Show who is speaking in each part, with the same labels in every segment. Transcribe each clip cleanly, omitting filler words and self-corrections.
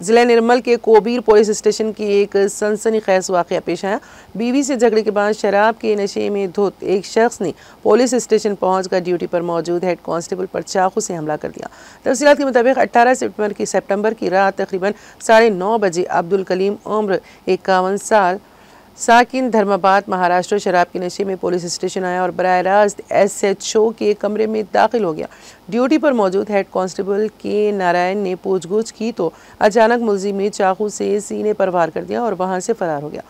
Speaker 1: जिला निर्मल के कोबीर पुलिस स्टेशन की एक सनसनीखेज वाकया पेश आया। बीवी से झगड़े के बाद शराब के नशे में धुत एक शख्स ने पुलिस स्टेशन पहुंचकर ड्यूटी पर मौजूद हेड कांस्टेबल पर चाकू से हमला कर दिया। तफसीलात के मुताबिक 18 सितंबर की रात तकरीबन 9:30 बजे अब्दुल कलीम उम्र 51 साल साकिन धर्माबाद महाराष्ट्र शराब के नशे में पुलिस स्टेशन आया और बराह रास्त SHO के कमरे में दाखिल हो गया। ड्यूटी पर मौजूद हेड कांस्टेबल के नारायण ने पूछगछ की तो अचानक मुलजिम ने चाकू से सीने पर वार कर दिया और वहां से फरार हो गया।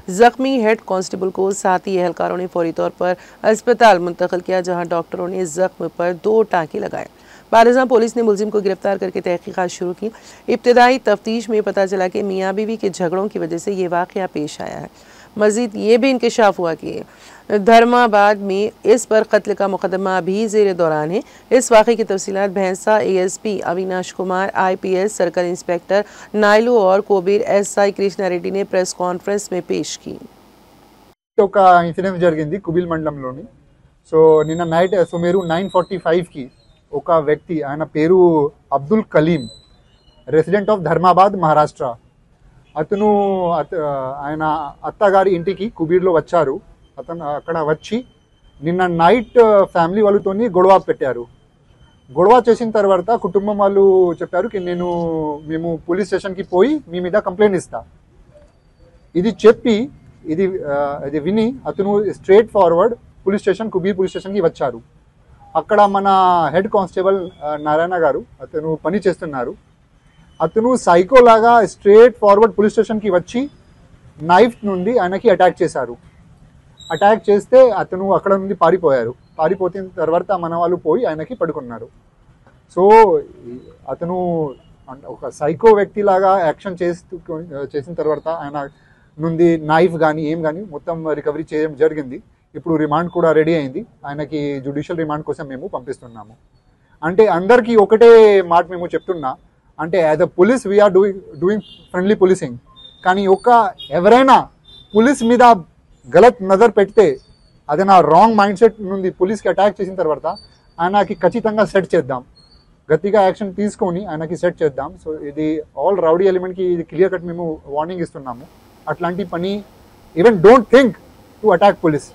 Speaker 1: जख्मी हेड कांस्टेबल को साथी एहलकारों ने फौरी तौर पर अस्पताल मुंतकिल किया, जहां डॉक्टरों ने जख्म पर 2 टाँके लगाए। बारिज़ां पुलिस ने मुलजिम को गिरफ्तार करके तहकीकात शुरू की। इब्तदाई तफ्तीश में पता चला कि मियाँ बीवी के झगड़ों की वजह से ये वाक़या पेश आया है। मज़ीद ये भी इंकशाफ हुआ कि धर्माबाद में इस पर कत्ल का मुकदमा भी ज़ेर दौरान है। इस वाक़े की तफसीलात Bhainsa ASP Avinash Kumar, IPS circle inspector नायलू और कोबीर SI कृष्णा रेड्डी ने प्रेस कॉन्फ्रेंस में पेश की।
Speaker 2: ఒక ఇన్సిడెంట్ జరిగింది కుబిల్ మండలంలోని. సో నిన్న నైట్ సుమారు 9:45కి ఒక వ్యక్తి, ఆయన పేరు అబ్దుల్ కలీం, రెసిడెంట్ ఆఫ్ ధర్మాబాద్ మహారాష్ట్ర, అతను ఆయన అత్తగారి ఇంటికి కుబీర్లో వచ్చారు. అతను అక్కడ వచ్చి నిన్న నైట్ ఫ్యామిలీ వాళ్ళతోని గొడవ పెట్టారు. గొడవ చేసిన తర్వాత కుటుంబం వాళ్ళు చెప్పారు కి మేము పోలీస్ స్టేషన్కి పోయి మీ మీద కంప్లైంట్ ఇస్తా. ఇది చెప్పి ఇది విని అతను స్ట్రేట్ ఫార్వర్డ్ కుబీర్ పోలీస్ స్టేషన్కి వచ్చారు. అక్కడ మన హెడ్ కానిస్టేబుల్ నారాయణ గారు అతను పని చేస్తున్నారు. అతను సైకో లాగా స్ట్రేట్ ఫార్వర్డ్ పోలీస్ స్టేషన్కి వచ్చి నైఫ్ నుండి ఆయనకి అటాక్ చేశారు. అటాక్ చేస్తే అతను అక్కడ నుండి పారిపోయిన తర్వాత మన వాళ్ళు పోయి ఆయనకి పడుకున్నారు. సో అతను ఒక సైకో వ్యక్తిలాగా యాక్షన్ చేసిన తర్వాత ఆయన నుండి నైఫ్ కానీ ఏం కానీ మొత్తం రికవరీ చేయడం జరిగింది. ఇప్పుడు రిమాండ్ కూడా రెడీ అయింది. ఆయనకి జ్యుడిషియల్ రిమాండ్ కోసం మేము పంపిస్తున్నాము. అంటే అందరికీ ఒకటే మాట మేము చెప్తున్నా, అంటే as a police we're doing friendly policing. కానీ ఎవరైనా పోలీస్ మీద గలత్ నజర్ పెడితే అది నా రాంగ్ మైండ్ సెట్ నుండి పోలీస్కి అటాక్ చేసిన తర్వాత ఆయనకి ఖచ్చితంగా సెట్ చేద్దాం, గట్టిగా యాక్షన్ తీసుకొని ఆయనకి సెట్ చేద్దాం. సో ఇది ఆల్ రౌడీ ఎలిమెంట్కి ఇది క్లియర్ కట్ మేము వార్నింగ్ ఇస్తున్నాము. అట్లాంటి పని even don't think to attack police.